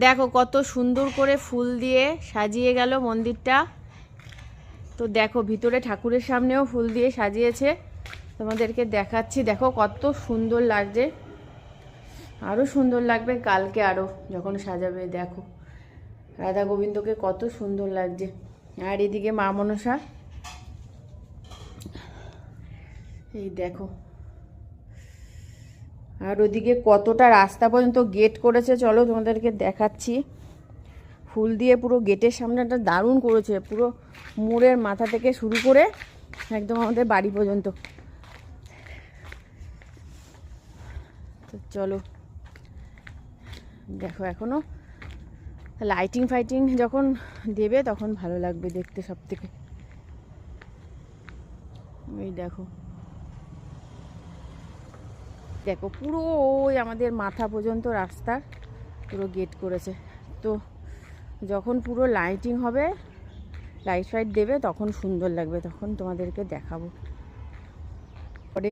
দেখো কত সুন্দর করে ফুল দিয়ে সাজিয়ে গেল মন্দিরটা। তো দেখো ভিতরে ঠাকুরের সামনেও ফুল দিয়ে সাজিয়েছে, তোমাদেরকে দেখাচ্ছি। দেখো কত সুন্দর লাগছে, আরও সুন্দর লাগবে কালকে আরও যখন সাজাবে। দেখো রাধা গোবিন্দকে কত সুন্দর লাগছে। আর এদিকে মা মনসা, এই দেখো। আর ওদিকে কতটা রাস্তা পর্যন্ত গেট করেছে, চলো তোমাদেরকে দেখাচ্ছি। ফুল দিয়ে পুরো গেটের সামনেটা দারুণ করেছে, পুরো মোড়ের মাথা থেকে শুরু করে একদম আমাদের বাড়ি পর্যন্ত। তো চলো দেখো, এখনও লাইটিং ফাইটিং যখন দেবে তখন ভালো লাগবে দেখতে সব থেকে। এই দেখো, দেখো পুরো ওই আমাদের মাথা পর্যন্ত রাস্তা পুরো গেট করেছে। তো যখন পুরো লাইটিং হবে, লাইট ফাইট দেবে তখন সুন্দর লাগবে, তখন তোমাদেরকে দেখাবো।